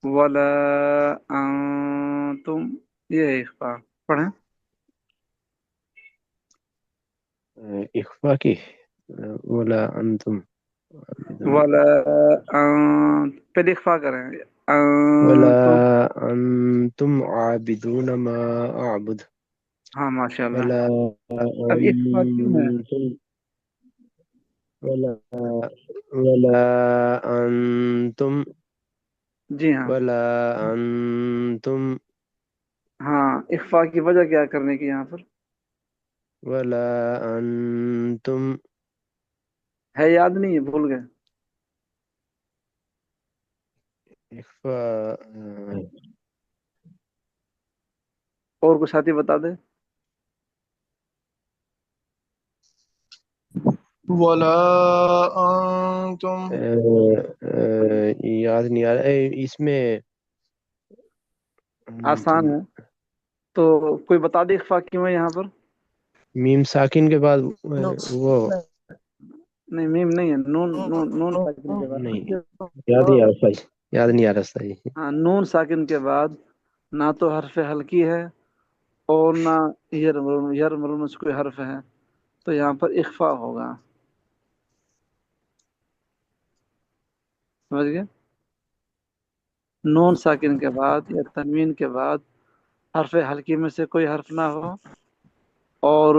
ولا انتم، یہ ہے اخفا، پڑھیں۔ اخفا کی ولا انتم عابدون ولا پہلے اخفا کریں، ولا انتم، انتم عابدون ما اعبد ہاں ماشاء اللہ۔ ولا اب اخفا کیوں ہے؟ انتم ولا ولا انتم جی ہاں، ولا انتم ہاں اخفا کی وجہ کیا کرنے کی یہاں پر ولا انتم ہے؟ یاد نہیں ہے، بھول گئے؟ اخفاء اور کچھ ساتھی بتا دیں۔ ولا انتم یاد نہیں آ رہا اس میں آسان انتم ہے، تو کوئی بتا دے اخفا کیوں ہے یہاں پر؟ میم ساکن کے بعد وہ نہیں میم نہیں ہے، نون نون نون ساکن کے بعد، نہیں یاد نہیں آ رہا صحیح یاد نہیں آ رہا صحیح ہاں نون ساکن کے بعد نہ تو حرف ہلکی ہے اور نہ یر مرموز سے کوئی حرف ہے، تو یہاں پر اخفا ہوگا، سمجھ گئے؟ نون ساکن کے بعد یا تنوین کے بعد حرف ہلکی میں سے کوئی حرف نہ ہو اور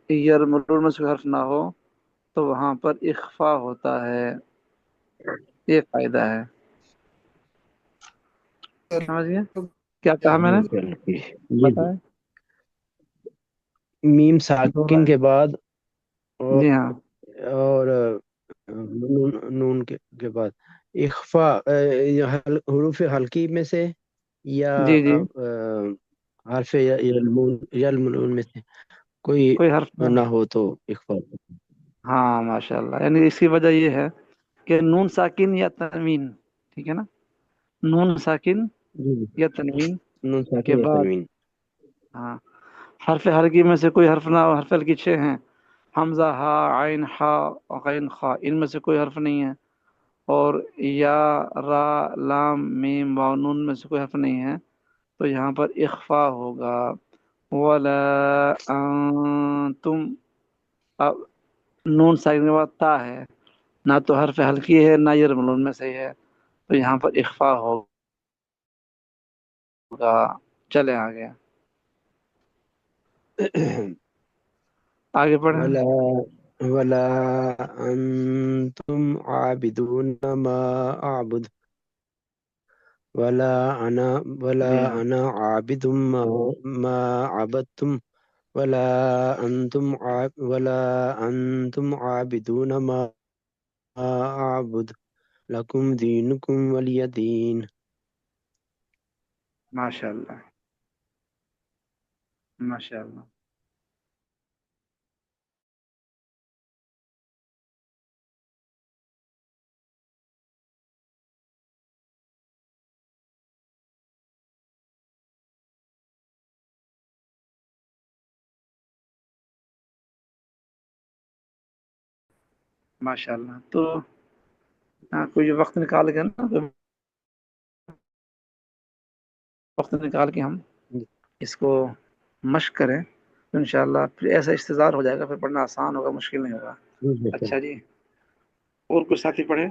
یر مرور میں سے کوئی حرف نہ ہو تو وہاں پر اخفا ہوتا ہے، یہ فائدہ ہے، سمجھ گئے؟ کیا کہا میں نے؟ جی جی بتائیں۔ میم ساکن کے بعد اور جی ہاں، اور نون کے بعد اخفا حروف حلقی میں سے یا جی جی، حرف یلمون میں سے کوئی کوئی حرف نہ نہ ہو، ہو تو اخفا ہاں ماشاء اللہ، یعنی اس کی وجہ یہ ہے کہ نون ساکن یا تنوین، ٹھیک ہے نا، نون ساکن جی جی یا تنوین نون کے ساکن یا بعد، تنوین ہاں حرف حلقی میں سے کوئی حرف نہ ہو، حرف حلقی 6 ہیں، حمزہ، ہا، عین، ہا، غین، خا، ان میں سے کوئی حرف نہیں ہے، اور یا، را، لام، میم، واو، نون میں سے کوئی حرف نہیں ہے، تو یہاں پر اخفا ہوگا، ولا انتم، اب نون ساکن کے بعد تا ہے، نہ تو حرف ہلکی ہے نہ یہ رملون میں سے ہے، تو یہاں پر اخفا ہوگا، چلے آگے، آگے پڑھیں۔ ولا ولا انتم عابدون ما اعبد ولا جی ہاں انا عابد ما عبدتم ولا ولا انتم عابدون ما اعبد لکم دینکم ولی دین ماشاء اللہ، ماشاء اللہ، ماشاء اللہ، تو کوئی وقت نکال کے نا، کوئی وقت نکال کے ہم اس کو مشق کریں تو انشاءاللہ پھر ایسا استظار ہو جائے گا، پھر پڑھنا آسان ہوگا، مشکل نہیں ہوگا۔ اچھا جی، اور کچھ ساتھی پڑھے،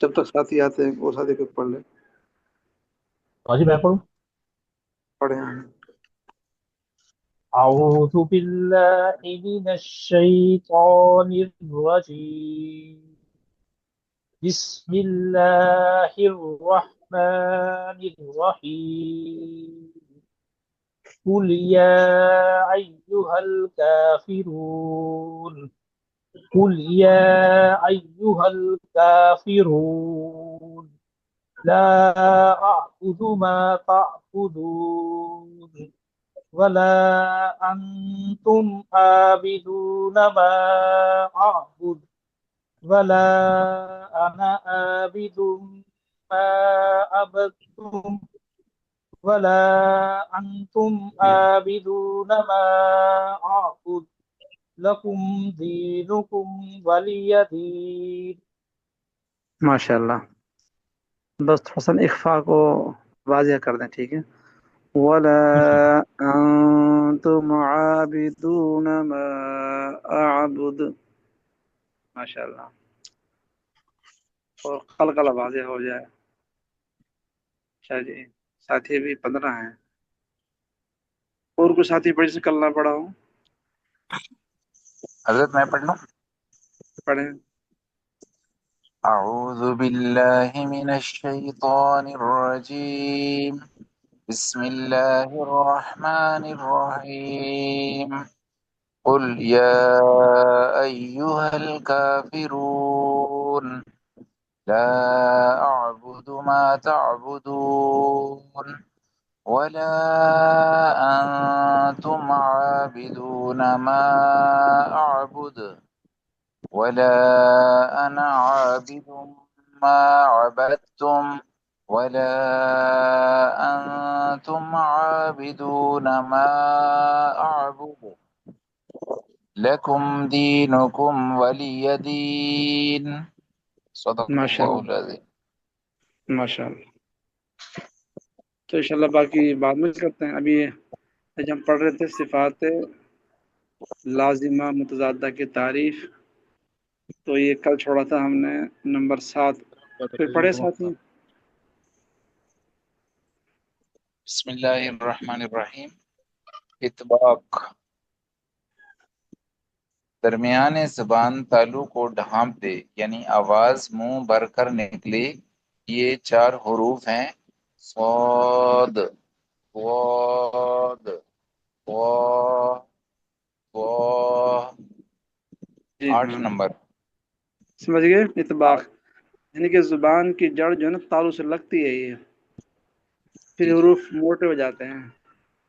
جب تک ساتھی آتے ہیں وہ ساتھی کو پڑھ لیں، واجب میں پڑھوں؟ پڑھیں ہم۔ أعوذ بالله من الشيطان الرجيم بسم الله الرحمن الرحيم قل يا أيها الكافرون قل يا أيها الكافرون لا أعبد ما تعبدون ولا أنتم عابدون ما أعبد ولا أنا عابد ما عبدتم ولا أنتم عابدون ما أعبد لكم دينكم ولي دين. ماشاء اللہ، بس تھوڑا سا اخفا کو واضح کر دیں، ٹھیک ہے. ولا انتم عابدون ما اعبد. ماشاء اللہ. اور قلقلہ واضح ہو جائے. اچھا جی، ساتھی بھی 15 ہیں. اور کوئی ساتھی بڑی سے کلنا پڑا ہو؟ حضرت میں پڑھ لوں؟ پڑھیں. اعوذ باللہ من الشیطان الرجیم، بسم اللہ الرحمن الرحیم، قل یا ایہا الکافرون لا اعبد ما تعبدون ولا انتم عابدون ما اعبد ولا انا عابد ما عبدتم ولا انتم عابدون ما اعبد لکم دینکم ولی دین. صدق ماشاء اللہ اللہ، العظیم. ماشاء اللہ. تو انشاءاللہ باقی بعد میں کرتے ہیں. ابھی آج ہم پڑھ رہے تھے صفات لازمہ متضادہ کی تعریف. تو یہ کل چھوڑا تھا ہم نے نمبر 7. کوئی پڑھے ساتھی؟ بسم اللہ الرحمن الرحیم. اطباق، درمیان زبان تالو کو ڈھانپ دے، یعنی آواز منہ بھر کر نکلے. یہ 4 حروف ہیں: صاد، ضاد، ضا، ضا. جی 8 ہاں، نمبر. سمجھ گئے. اطباق یعنی کہ زبان کی جڑ جو ہے نا تالو سے لگتی ہے، یہ پھر جی جی حروف موٹے ہو جاتے ہیں.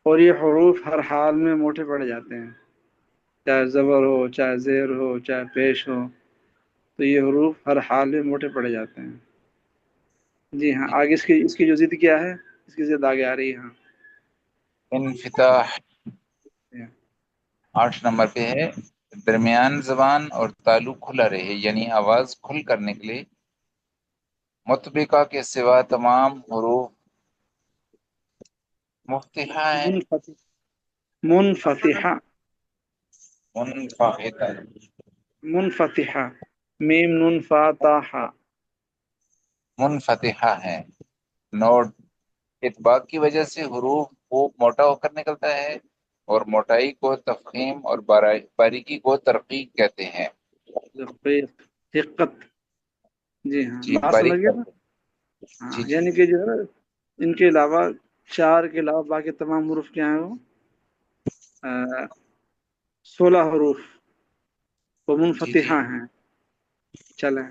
اور یہ حروف ہر حال میں موٹے پڑے جاتے ہیں، چاہے زبر ہو، چاہے زیر ہو، چاہے پیش ہو. تو یہ حروف ہر حال میں موٹے پڑے جاتے ہیں. جی ہاں، آگے اس کی جو ضد کیا ہے، اس کی ضد آگے آ رہی ہے. ہاں انفتاح 8 نمبر پہ ہے. درمیان زبان اور تالو کھلا رہے، یعنی آواز کھل کر نکلے. مطبقہ کے سوا تمام حروف مفتحہ ہیں. منفتح، منفتحہ، منفحتہ، منفتحہ، میم نون فا تا ہا. منفتحہ ہیں. نوٹ: اطباق کی وجہ سے حروف خوب موٹا ہو کر نکلتا ہے، اور موٹائی کو تفخیم اور باریکی کو ترقیق کہتے ہیں. دقیق، دقت. جی ہاں، جی بات سمجھ باریک گئے نا. کرتے ہیں. ہاں جی جی یعنی کہ جو ہے ان کے علاوہ 4 کے علاوہ باقی تمام حروف کیا ہیں؟ وہ 16 حروف وہ جی جی منفتحہ ہیں. چلیں،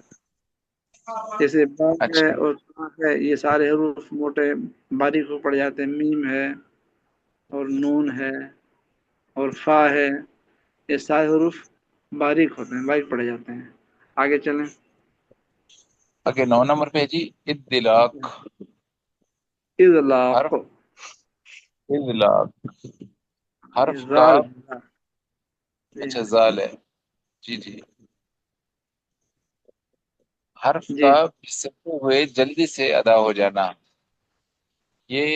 جیسے با ہے اچھا. اور تا ہے، یہ سارے حروف موٹے باریک ہو پڑ جاتے ہیں. میم ہے اور نون ہے اور فا ہے، یہ سارے حروف باریک ہوتے ہیں، باریک پڑے جاتے ہیں. آگے چلیں. آگے 9 نمبر پہ جی ادلاق. اضلاق، حرف ادلاق، حرف کا. زال. جی اچھا ہاں، زال ہے. جی جی. حرف جی کا پھسلتے ہوئے جلدی سے ادا ہو جانا. یہ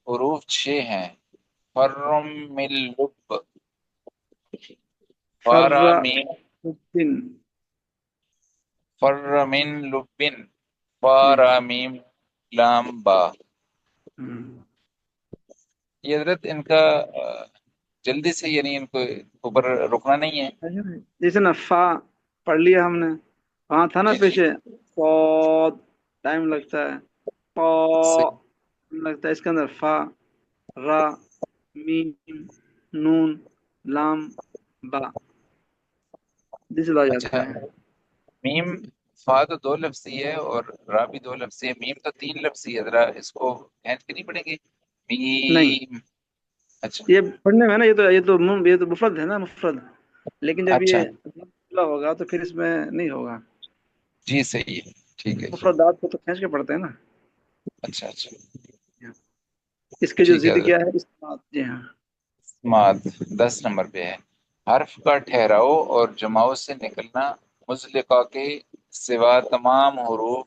حروف 6 ہیں: فرم من لب، فارا فر میم، دن. فر من لبن، جی فارا میم لام با. ہوں. یہ حضرت ان کا جلدی سے، یعنی ان کو اوپر رکنا نہیں ہے. جیسے نا فا پڑھ لیا ہم نے، وہاں تھا نا جی جی پیچھے صاد، ٹائم لگتا ہے. قا صحیح. لگتا ہے. اس کے اندر فا، را، میم، نون، لام، با جس لگ جاتے اچھا، ہیں. میم فا تو 2 لفظی ہے اور را بھی 2 لفظی ہے، میم تو 3 لفظی ہے. ذرا اس کو کھینچ کے نہیں پڑیں گے؟ نہیں، میم. اچھا یہ پڑھنے میں نا یہ تو مفرد ہے نا، مفرد. لیکن جب اچھا. یہ جملہ ہوگا تو پھر اس میں نہیں ہوگا. جی صحیح ہے، ٹھیک ہے جی. مفردات کو تو کھینچ کے پڑھتے ہیں نا. اچھا اچھا، اس کے جو ٹھیک ہے ضد حضرت. کیا ہے، اسمات. جی ہاں. ماد 10 نمبر پہ ہے. حرف کا ٹھہراؤ اور جماؤ سے نکلنا. مزلقہ کے سوا تمام حروف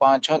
5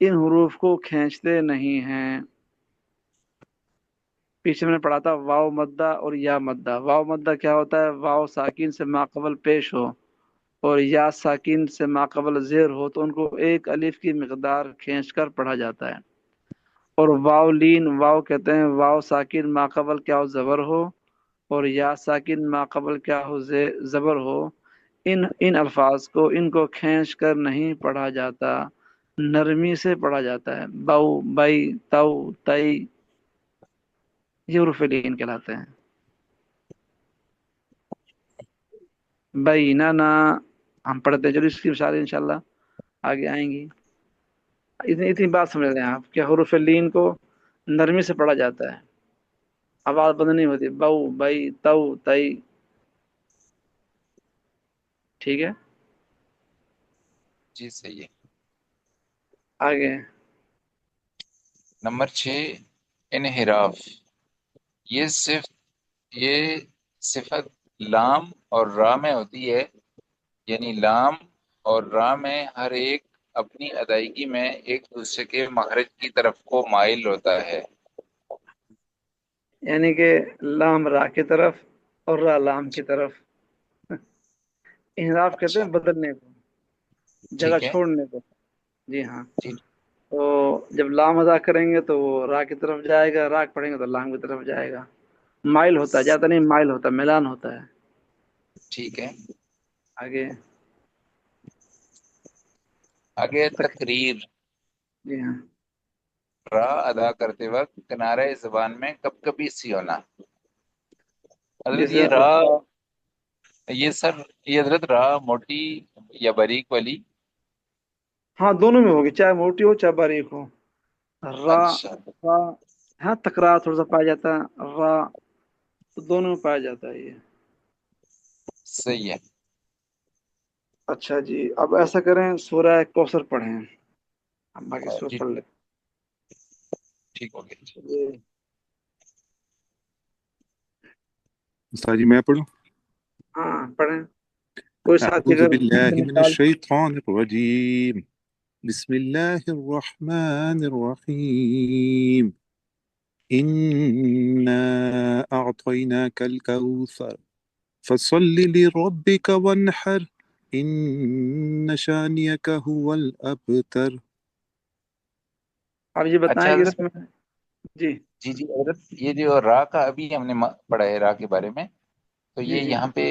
ان حروف کو کھینچتے نہیں ہیں. پیچھے میں نے پڑھا تھا واو مدہ اور یا مدہ. واو مدہ کیا ہوتا ہے؟ واو ساکن سے ماقبل پیش ہو اور یا ساکن سے ماقبل زیر ہو تو ان کو ایک الف کی مقدار کھینچ کر پڑھا جاتا ہے. اور واو لین واو کہتے ہیں واو ساکن ماقبل کیا ہو زبر ہو اور یا ساکن ماقبل کیا ہو زبر ہو. ان الفاظ کو ان کو کھینچ کر نہیں پڑھا جاتا، نرمی سے پڑھا جاتا ہے. باؤ بائی تاؤ تائی یہ حروف لین کہلاتے ہیں. بیننا ہم پڑھتے ہیں، چلو اس کی مثالیں انشاءاللہ آگے آئیں گی. اتنی بات سمجھ رہے ہیں آپ کہ حروف لین کو نرمی سے پڑھا جاتا ہے، آواز بند نہیں ہوتی. باؤ بائی تاؤ تائی. ٹھیک ہے جی صحیح ہے. آگے. نمبر 6 انحراف. یہ صفت لام اور را میں ہوتی ہے، یعنی لام اور را میں ہر ایک اپنی ادائیگی میں ایک دوسرے کے مخرج کی طرف کو مائل ہوتا ہے. یعنی کہ لام را کی طرف اور را لام کی طرف. انحراف کہتے اچھا ہیں بدلنے کو، جگہ ٹھیک ہے. چھوڑنے کو. جی ہاں. جی تو جب لام ادا کریں گے تو وہ را کی طرف جائے گا، را پڑھیں گے تو لام کی طرف جائے گا. مائل ہوتا ہے، جاتا نہیں، مائل ہوتا ہے، میلان ہوتا ہے. ٹھیک ہے. آگے. آگے تقریر. جی ہاں. را ادا کرتے وقت کنارہ زبان میں کب کبھی سی ہونا. حضرت جیسے یہ را، یہ حضرت را موٹی یا باریک والی؟ ہاں دونوں میں ہوگی، چاہے موٹی ہو چاہے باریک ہو. را اچھا را ہاں تکرار تھوڑا سا پایا جاتا ہے. را تو دونوں میں پایا جاتا ہے یہ. صحیح ہے. اچھا جی، اب ایسا کریں سورہ کوثر پڑھیں، اب باقی سورہ جی پڑھ لیں. ٹھیک ہو گیا. جی استاد جی میں پڑھوں؟ ہاں پڑھیں. کوئی ساتھی اعوذ اگر باللہ من مثال. الشیطان الرجیم، بسم اللہ الرحمن الرحیم، انا اعطیناک الکوثر فصل لربک وانحر ان شانئک هو الابتر. اب یہ بتائیں اچھا کہ حضرت، اس میں. جی جی جی حضرت، یہ جو را کا ابھی ہم نے پڑھا ہے را کے بارے میں، تو جی یہ جی یہاں پہ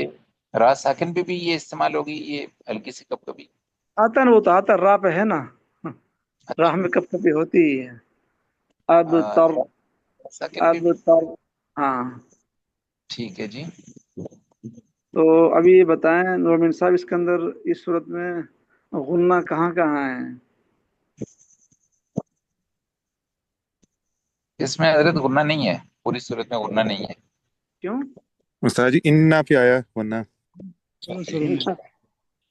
را ساکن پہ بھی یہ استعمال ہوگی، یہ ہلکی سی کب کبھی؟ آتا ہے نا، وہ تو آتا ہے، راہ پہ ہے نا. راہ میں کب کبھی ہوتی ہی ہے. اب تر ساکن پہ اب بھی. تر. ہاں. ٹھیک ہے جی. تو ابھی یہ بتائیں نورمن صاحب، اس کے اندر اس صورت میں غنہ کہاں کہاں ہے؟ اس میں حضرت غنہ نہیں ہے، پوری صورت میں غنہ نہیں ہے. کیوں؟ استاد جی انا پہ آیا ورنہ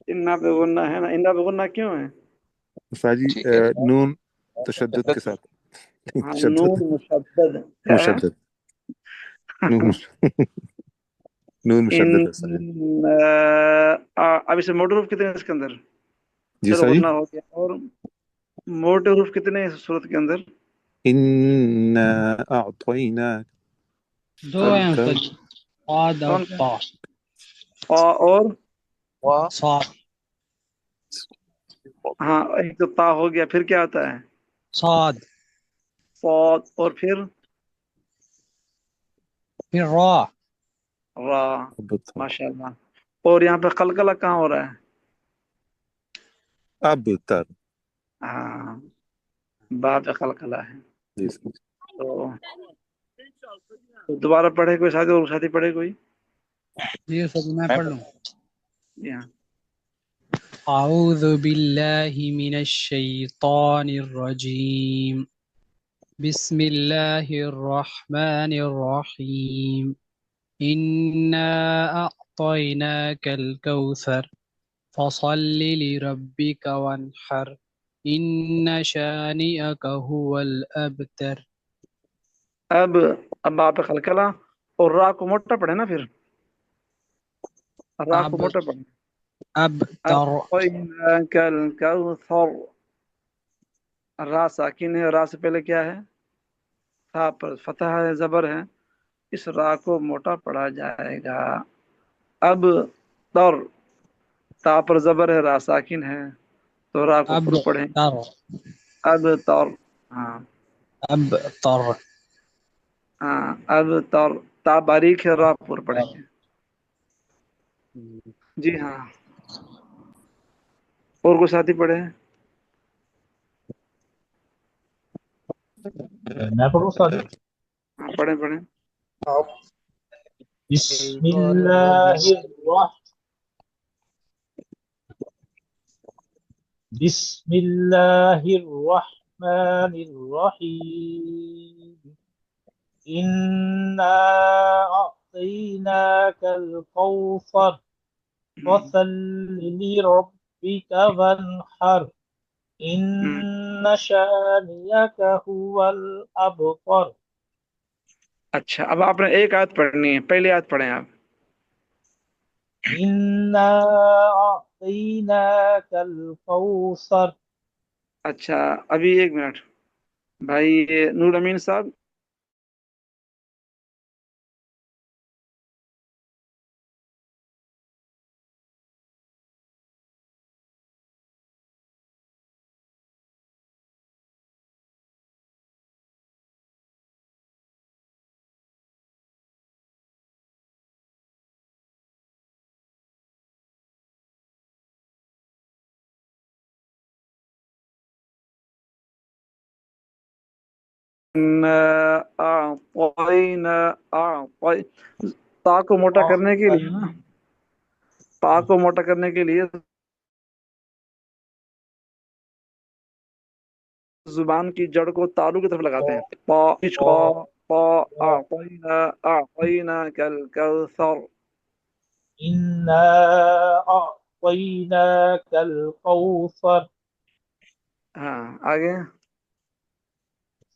انا پہ غنہ ہے نا، انا پہ غنہ کیوں ہے؟ استاد جی ٹھیک ہے. نون تشدد کے ساتھ، ہاں تشدد نون مشدد کیا ہے؟ مشدد، نون نون ان مشدد ہے استاد جی. اب اسے موٹے حروف کتنے ہیں اس کے اندر؟ جی چلو استاد جی، غنہ ہو گیا. اور موٹے حروف کتنے ہیں اس صورت کے اندر؟ انا اعطیناک دو ہیں الکوثر. استاد جی، صاد اور کون طا. اور صاد ہاں ایک تو تا ہو گیا، پھر کیا ہوتا ہے؟ صاد، صاد. اور پھر پھر را. را. ماشاء اللہ. اور یہاں پہ قلقلہ کہاں ہو رہا ہے؟ ابتر. ہاں با پہ قلقلہ ہے. جی استاد جی. تو دوبارہ پڑھے کوئی ساتھی، اور ساتھی پڑھے کوئی. جی استاد جی میں میں پڑھ لوں. جی ہاں. اعوذ باللہ من الشیطان الرجیم، بسم اللہ الرحمن الرحیم، انا اعطیناک الکوثر فصل لربک وانحر ان شانئک هو الابتر. اب با پہ قلقلہ اور را کو موٹا پڑھے نا، پھر را کو اب موٹا پڑھے. ابتر. أعطيناك الكوثر. را ساکن ہے، را سے پہلے کیا ہے؟ تا پر فتح ہے، زبر ہے، اس را کو موٹا پڑھا جائے گا. اب تر، تا پر زبر ہے، را ساکن ہے، تو را کو پر پڑھیں. ابتر اب تر، ہاں ابتر ہاں، اب تر، تا باریک ہے، را پر پڑھیں گے. جی ہاں، اور کوئی ساتھی پڑھے ہیں؟ میں پڑھوں استاد؟ ہاں پڑھیں پڑھیں. بسم اللہ بسم اللہ الرحمن الرحیم انا اعطیناک الکوثر فصل لربک وانحر ان شانئک هو الابتر. اچھا، اب آپ نے ایک آیت پڑھنی ہے، پہلی آیت پڑھیں آپ. انا اعطیناک الکوثر. اچھا ابھی ایک منٹ بھائی، یہ نور امین صاحب، تا کو موٹا کرنے کے لیے نا، تا کو موٹا کرنے کے لیے زبان کی جڑ کو تالو کی طرف لگاتے ہیں. پا پا پا اعطینا اعطیناک الکوثر. انا اعطیناک الکوثر ہاں آگے.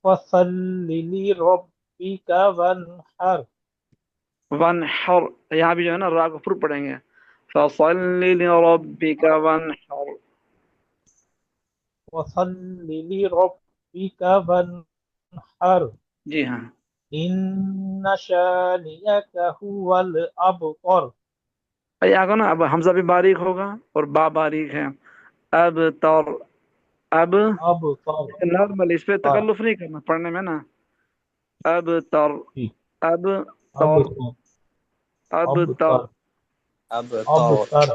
فصل لربک وانحر. ونحر، یہاں بھی جو ہے نا را کو پر پڑھیں گے. فصل لربک ونحر. وصل لربک وانحر جی ہاں، ان شانئک هو الابتر. یہاں کو نا اب حمزہ بھی باریک ہوگا اور با باریک ہے. اب تر، اب ابتر نارمل، اس پہ تکلف نہیں کرنا پڑھنے میں نا. اب تر، اب تر، اب تر. ابتر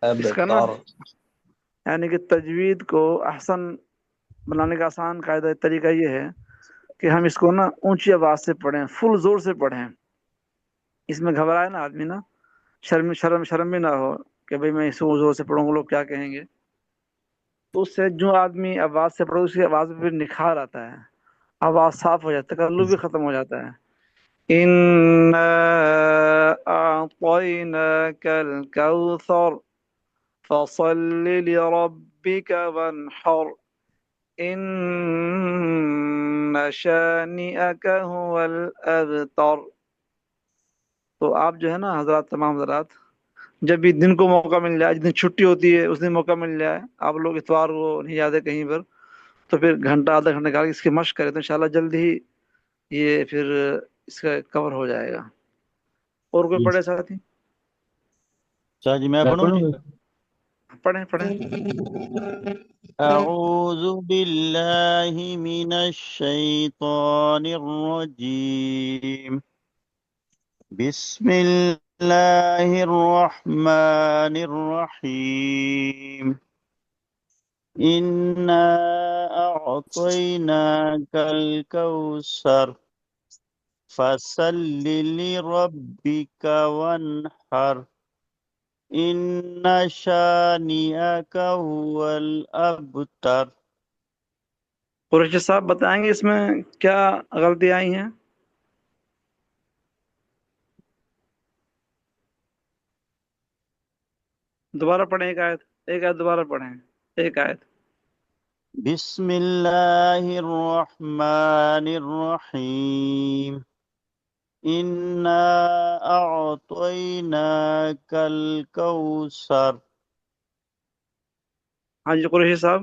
اس کا نا یعنی کہ تجوید کو احسن بنانے کا آسان قاعدہ طریقہ یہ ہے کہ ہم اس کو نا اونچی آواز سے پڑھیں، فل زور سے پڑھیں. اس میں گھبرائے نا آدمی نا، شرم بھی نہ ہو کہ بھئی میں اس کو زور سے پڑھوں گا لوگ کیا کہیں گے. تو اس سے جو آدمی آواز سے پڑھو، اس کی آواز میں پھر نکھار آتا ہے، آواز صاف ہو جاتا ہے، تکلف بھی ختم ہو جاتا ہے. اِنَّا أَعْطَيْنَاكَ الْكَوْثَرَ فَصَلِّ لِرَبِّكَ وَانْحَرْ إِنَّ شَانِئَكَ هُوَ الْأَبْتَرُ. تو آپ جو ہے نا حضرات، تمام حضرات، جب بھی دن کو موقع مل جائے، جس دن چھٹی ہوتی ہے اس دن موقع مل جائے، آپ لوگ اتوار کو نہیں جاتے کہیں پر، تو پھر گھنٹہ آدھا گھنٹہ نکال کے اس کی مشق کریں تو انشاءاللہ جلد ہی یہ پھر اس کا کور ہو جائے گا. اور کوئی پڑھے ساتھی؟ شاہ جی میں پڑھوں جی. پڑھیں پڑھیں. اعوذ باللہ من الشیطان الرجیم بسم اللہ الرحمن الرحیم انا اعطیناک الکوثر فصل لربک وانحر ان شانئک هو الابتر. قریشی صاحب بتائیں گے اس میں کیا غلطی آئی ہیں؟ دوبارہ پڑھیں ایک آیت، ایک آیت دوبارہ پڑھیں، ایک آیت. بسم اللہ الرحمن الرحیم انا اعطیناک الکوثر. ہاں جی قریشی صاحب.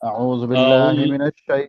أعوذ بالله من الشيطان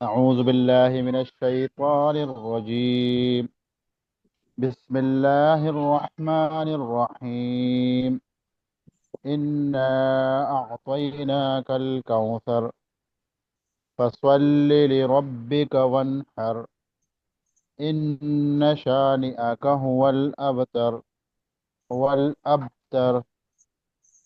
أعوذ بالله من الشيطان الرجيم بسم الله الرحمن الرحيم إنا أعطيناك الكوثر فصل لربك وانحر إن شانئك هو الأبتر والأبتر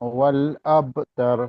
والأبتر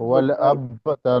والأبتر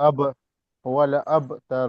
أب والأبتر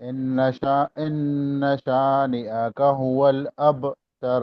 إن شانئك هو الأبتر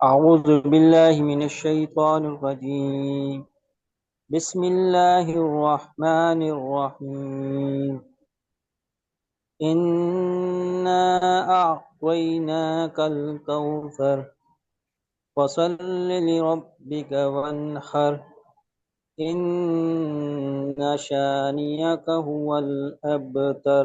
أعوذ بالله من الشيطان الرجيم بسم الله الرحمن الرحيم إنا أعطيناك الكوثر فصل لربك وانحر إن شانئك هو الأبتر